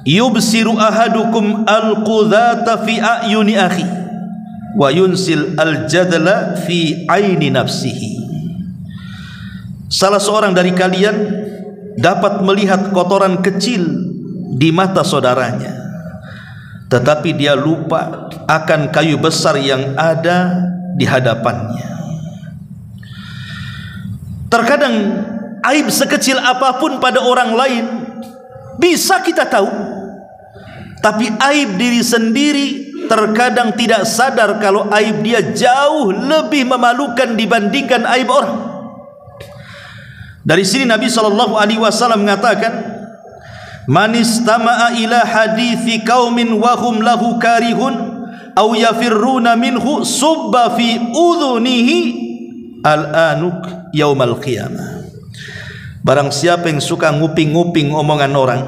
yubsiru ahadukum al-qudhata fi a'yuni akhi wa yunsil al-jadla fi aini nafsihi. Salah seorang dari kalian dapat melihat kotoran kecil di mata saudaranya, tetapi dia lupa akan kayu besar yang ada di hadapannya. Terkadang aib sekecil apapun pada orang lain bisa kita tahu, tapi aib diri sendiri terkadang tidak sadar kalau aib dia jauh lebih memalukan dibandingkan aib orang. Dari sini Nabi SAW mengatakan, man istama'a ila hadithi qaumin wa hum lahu karihun aw yafirruna minhu subba fi udhunihi al-anuk yaumal qiyamah. Barang siapa yang suka nguping-nguping omongan orang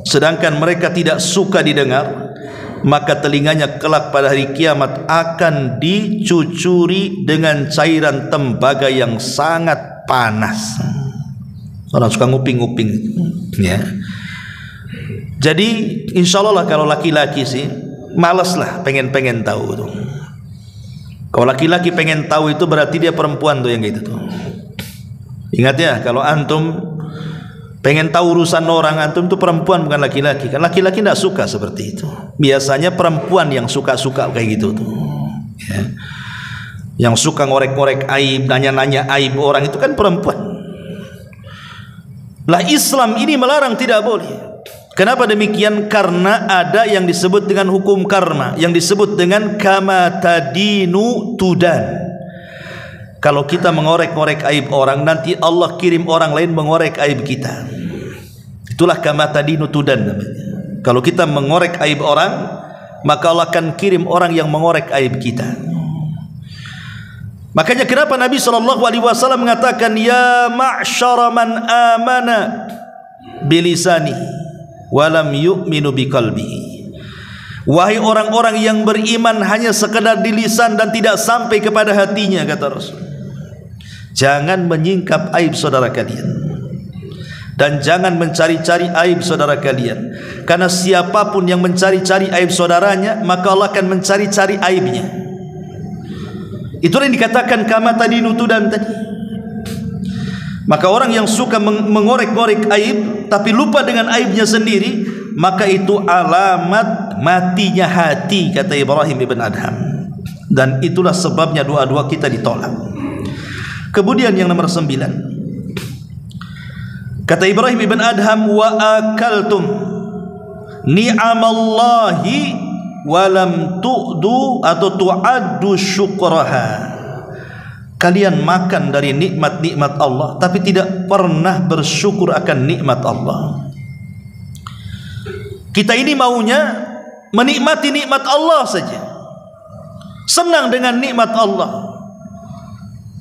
sedangkan mereka tidak suka didengar, maka telinganya kelak pada hari kiamat akan dicucuri dengan cairan tembaga yang sangat panas. Orang suka nguping-nguping, ya. Jadi insya Allah lah kalau laki-laki sih malas lah pengen tahu tuh. Kalau laki-laki pengen tahu itu berarti dia perempuan tuh yang gitu tuh. Ingat ya, kalau antum pengen tahu urusan orang, antum itu perempuan bukan laki-laki. Kan laki-laki tidak suka seperti itu. Biasanya perempuan yang suka-suka kayak gitu tuh, ya. Yang suka ngorek-ngorek aib, nanya-nanya aib orang itu kan perempuan. Lah Islam ini melarang, tidak boleh. Kenapa demikian? Karena ada yang disebut dengan hukum karma, yang disebut dengan kama tadinu tudan. Kalau kita mengorek-ngorek aib orang, nanti Allah kirim orang lain mengorek aib kita. Itulah kama tadinu tudan namanya. Kalau kita mengorek aib orang, maka Allah akan kirim orang yang mengorek aib kita. Makanya kenapa Nabi SAW mengatakan, ya ma'syara man amana bilisani walam yu'minu biqalbihi. Wahai orang-orang yang beriman hanya sekedar di lisan dan tidak sampai kepada hatinya, kata Rasul. Jangan menyingkap aib saudara kalian, dan jangan mencari-cari aib saudara kalian. Karena siapapun yang mencari-cari aib saudaranya, maka Allah akan mencari-cari aibnya. Itulah yang dikatakan kama tadi nutudan tadi. Maka orang yang suka mengorek-ngorek aib tapi lupa dengan aibnya sendiri, maka itu alamat matinya hati, kata Ibrahim ibn Adham. Dan itulah sebabnya doa-doa kita ditolak. Kemudian yang nomor 9, kata Ibrahim ibn Adham, wa akaltum ni'amallahi walam tu'du atau tu'addu syukraha. Kalian makan dari nikmat-nikmat Allah tapi tidak pernah bersyukur akan nikmat Allah. Kita ini maunya menikmati nikmat Allah saja, senang dengan nikmat Allah,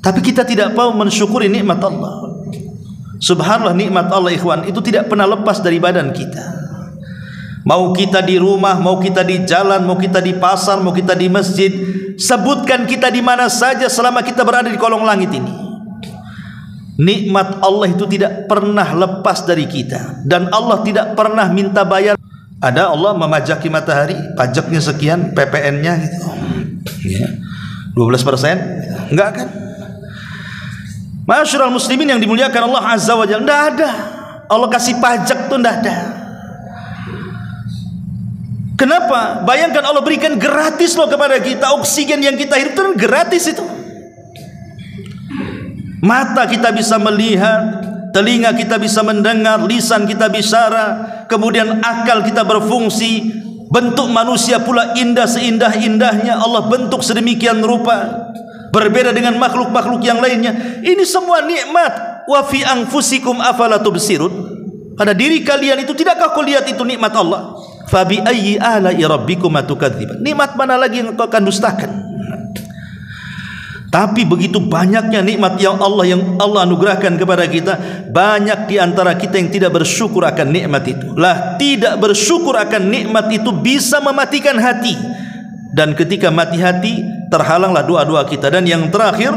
tapi kita tidak mau mensyukuri nikmat Allah. Subhanallah, nikmat Allah ikhwan itu tidak pernah lepas dari badan kita. Mau kita di rumah, mau kita di jalan, mau kita di pasar, mau kita di masjid, sebutkan kita di mana saja selama kita berada di kolong langit ini, nikmat Allah itu tidak pernah lepas dari kita. Dan Allah tidak pernah minta bayar. Ada Allah memajaki matahari, pajaknya sekian, PPN-nya gitu, ya, 12%, enggak kan? Masyarul muslimin yang dimuliakan Allah Azza wa Jalla, enggak ada. Allah kasih pajak tuh enggak ada. Kenapa? Bayangkan Allah berikan gratis loh kepada kita. Oksigen yang kita hirup itu gratis itu. Mata kita bisa melihat, telinga kita bisa mendengar, lisan kita bicara, kemudian akal kita berfungsi. Bentuk manusia pula indah seindah-indahnya. Allah bentuk sedemikian rupa, berbeda dengan makhluk-makhluk yang lainnya. Ini semua nikmat. Wa fi anfusikum afala tubsirun. Pada diri kalian itu tidakkah kau lihat itu nikmat Allah? Fabi ayyi ala'i rabbikuma tukadziban. Nikmat mana lagi yang kau akan dustakan? Tapi begitu banyaknya nikmat yang Allah anugerahkan kepada kita, banyak di antara kita yang tidak bersyukur akan nikmat itu. Lah, tidak bersyukur akan nikmat itu bisa mematikan hati. Dan ketika mati hati, terhalanglah doa-doa kita. Dan yang terakhir,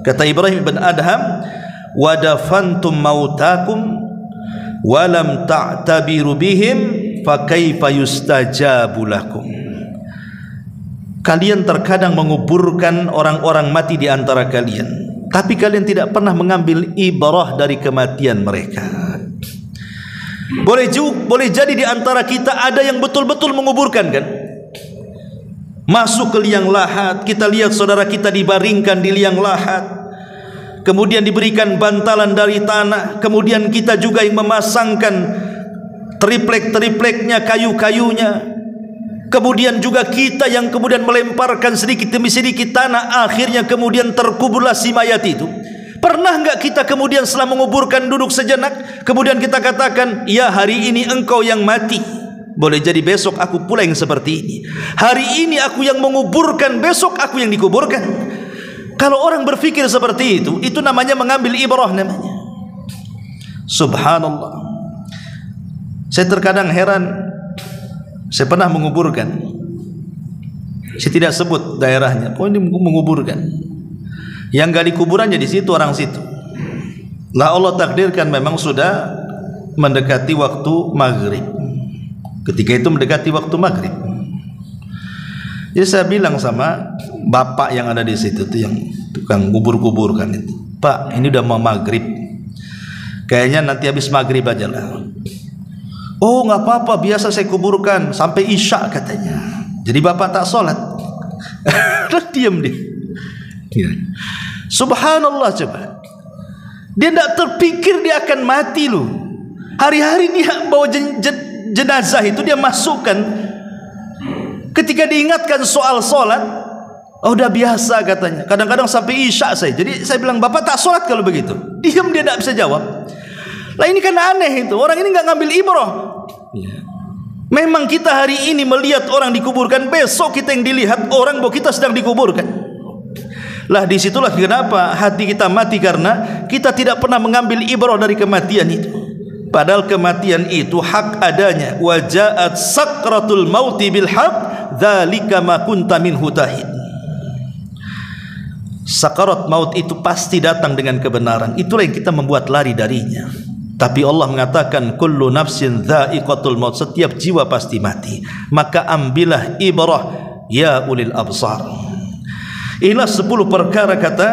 kata Ibrahim bin Adham, wadafantum mautakum walam ta'tabiru bihim fakaifa yustajabu lakum. Kalian terkadang menguburkan orang-orang mati di antara kalian, tapi kalian tidak pernah mengambil ibrah dari kematian mereka. Boleh jadi di antara kita ada yang betul-betul menguburkan, kan? Masuk ke liang lahat, kita lihat saudara kita dibaringkan di liang lahat, kemudian diberikan bantalan dari tanah, kemudian kita juga yang memasangkan triplek-tripleknya, kayu-kayunya, kemudian juga kita yang kemudian melemparkan sedikit demi sedikit tanah, akhirnya kemudian terkuburlah si mayat itu. Pernah enggak kita kemudian setelah menguburkan duduk sejenak, kemudian kita katakan, ya hari ini engkau yang mati, boleh jadi besok aku pula yang seperti ini. Hari ini aku yang menguburkan, besok aku yang dikuburkan. Kalau orang berpikir seperti itu namanya mengambil ibrah namanya. Subhanallah. Saya terkadang heran. Saya pernah menguburkan, saya tidak sebut daerahnya, pokoknya menguburkan. Yang gali kuburannya di situ orang situ. Lah Allah takdirkan memang sudah mendekati waktu maghrib. Ketika itu mendekati waktu maghrib. Jadi saya bilang sama bapak yang ada di situ tuh, yang tukang kubur-kuburkan itu, Pak, ini udah mau maghrib, kayaknya nanti habis maghrib aja lah. Oh nggak apa-apa, biasa saya kuburkan sampai isya katanya. Jadi bapak tak sholat. Diam dia. Subhanallah, coba. Dia tidak terpikir dia akan mati loh. Hari-hari dia bawa jenazah itu dia masukkan. Ketika diingatkan soal sholat, oh udah biasa katanya. Kadang-kadang sampai isya saya. Jadi saya bilang, bapak tak sholat kalau begitu? Diam dia, tidak bisa jawab. Lah ini kan aneh itu. Orang ini nggak ngambil ibrah. Memang kita hari ini melihat orang dikuburkan, besok kita yang dilihat orang bahwa kita sedang dikuburkan. Lah disitulah kenapa hati kita mati, karena kita tidak pernah mengambil ibrah dari kematian itu. Padahal kematian itu hak adanya. Wa ja'at sakratul mauti bil haq dzalika ma kunta minhu tahid. Sakarat maut itu pasti datang dengan kebenaran. Itulah yang kita membuat lari darinya. Tapi Allah mengatakan kullu nafsin dha'iqatul maut, setiap jiwa pasti mati. Maka ambillah ibrah ya ulil absar. Inilah 10 perkara kata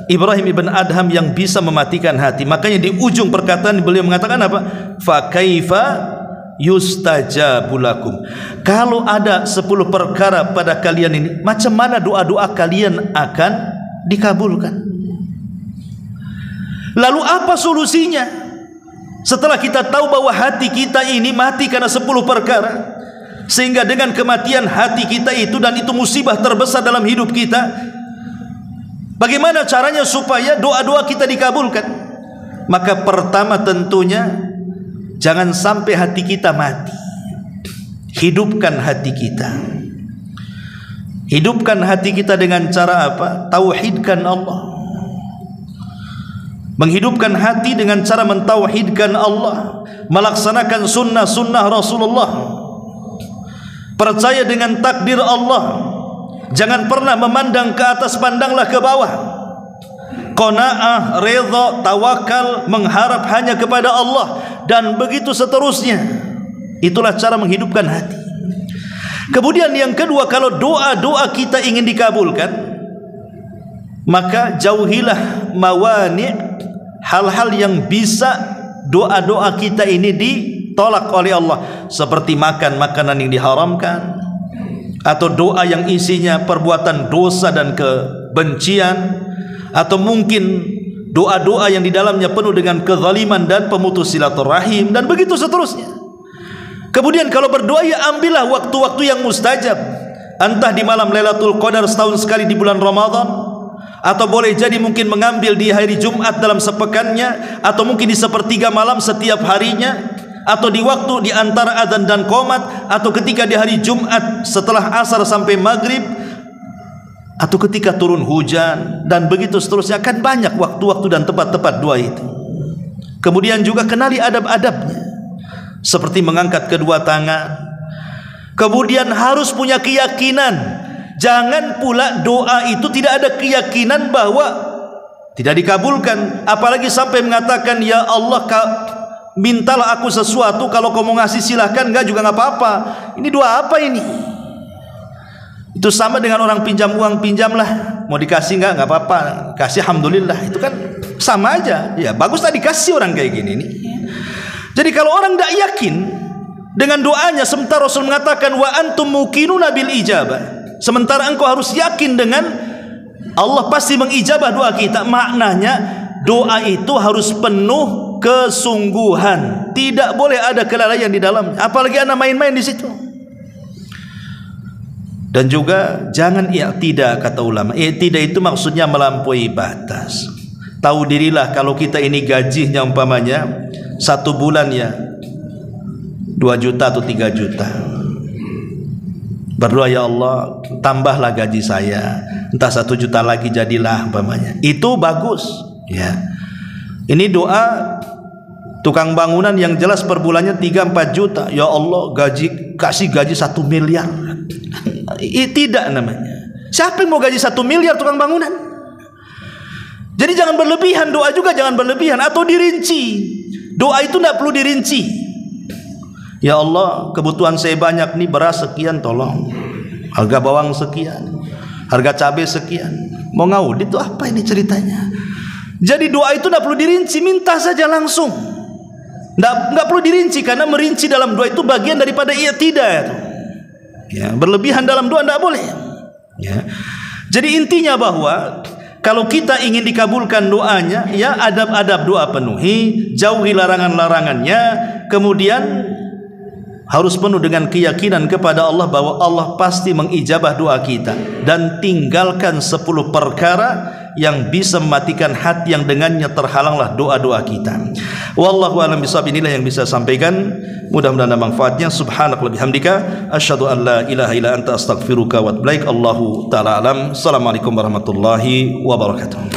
Ibrahim ibn Adham yang bisa mematikan hati. Makanya di ujung perkataan beliau mengatakan apa? Fa kaifa yustajabu lakum. Kalau ada 10 perkara pada kalian ini, macam mana doa-doa kalian akan dikabulkan? Lalu apa solusinya? Setelah kita tahu bahwa hati kita ini mati karena 10 perkara, sehingga dengan kematian hati kita itu, dan itu musibah terbesar dalam hidup kita, bagaimana caranya supaya doa-doa kita dikabulkan? Maka pertama tentunya jangan sampai hati kita mati. Hidupkan hati kita. Hidupkan hati kita dengan cara apa? Tauhidkan Allah. Menghidupkan hati dengan cara mentauhidkan Allah, melaksanakan sunnah-sunnah Rasulullah, percaya dengan takdir Allah, jangan pernah memandang ke atas, pandanglah ke bawah. Qanaah, redha, tawakal, mengharap hanya kepada Allah, dan begitu seterusnya. Itulah cara menghidupkan hati. Kemudian yang kedua, kalau doa-doa kita ingin dikabulkan, maka jauhilah mawani', hal-hal yang bisa doa-doa kita ini ditolak oleh Allah, seperti makan makanan yang diharamkan, atau doa yang isinya perbuatan dosa dan kebencian, atau mungkin doa-doa yang di dalamnya penuh dengan kezaliman dan pemutus silaturahim, dan begitu seterusnya. Kemudian kalau berdoa, ya ambillah waktu-waktu yang mustajab, entah di malam Lailatul Qadar setahun sekali di bulan Ramadan, atau boleh jadi mungkin mengambil di hari Jumat dalam sepekannya, atau mungkin di sepertiga malam setiap harinya, atau di waktu di antara adzan dan qomat, atau ketika di hari Jumat setelah asar sampai maghrib, atau ketika turun hujan, dan begitu seterusnya. Kan banyak waktu-waktu dan tempat-tempat doa itu. Kemudian juga kenali adab-adabnya, seperti mengangkat kedua tangan. Kemudian harus punya keyakinan. Jangan pula doa itu tidak ada keyakinan bahwa tidak dikabulkan, apalagi sampai mengatakan ya Allah, mintalah aku sesuatu, kalau kau mau ngasih silahkan, enggak juga enggak apa-apa. Ini doa apa ini? Itu sama dengan orang pinjam uang, pinjamlah, mau dikasih enggak apa-apa, kasih alhamdulillah. Itu kan sama aja. Ya bagus tadi dikasih orang kayak gini nih. Jadi kalau orang tidak yakin dengan doanya, sementara Rasul mengatakan wa antum muqinuna bil ijabah, sementara engkau harus yakin dengan Allah pasti mengijabah doa kita, maknanya doa itu harus penuh kesungguhan, tidak boleh ada kelalaian di dalamnya, apalagi anda main-main di situ. Dan juga jangan i'tidah, kata ulama. I'tidah itu maksudnya melampaui batas. Tahu dirilah kalau kita ini gajinya umpamanya 1 bulan ya 2 juta atau 3 juta. Berdoa, ya Allah tambahlah gaji saya, entah 1 juta lagi jadilah umpamanya. Itu bagus ya. Ini doa tukang bangunan yang jelas per bulannya 3-4 juta. Ya Allah kasih gaji 1 miliar. Tidak namanya. Siapa yang mau gaji 1 miliar tukang bangunan? Jadi jangan berlebihan, doa juga jangan berlebihan, atau dirinci. Doa itu tidak perlu dirinci. Ya Allah, kebutuhan saya banyak nih, beras sekian tolong, harga bawang sekian, harga cabai sekian. Mau ngaudit itu apa ini ceritanya? Jadi doa itu tidak perlu dirinci, minta saja langsung. Nggak perlu dirinci, karena merinci dalam doa itu bagian daripada i'tidah. Ya, berlebihan dalam doa tidak boleh. Ya. Jadi intinya bahwa kalau kita ingin dikabulkan doanya, ya adab-adab doa penuhi, jauhi larangan-larangannya, kemudian harus penuh dengan keyakinan kepada Allah bahwa Allah pasti mengijabah doa kita, dan tinggalkan 10 perkara yang bisa mematikan hati yang dengannya terhalanglah doa-doa kita. Wallahu a'lam bishawab. Inilah yang bisa sampaikan, mudah-mudahan ada manfaatnya. Subhanakallahumma bihamdika asyhadu an la ilaha illa anta astaghfiruka wa atubu ilaik. Allahu taala alam. Assalamualaikum warahmatullahi wabarakatuh.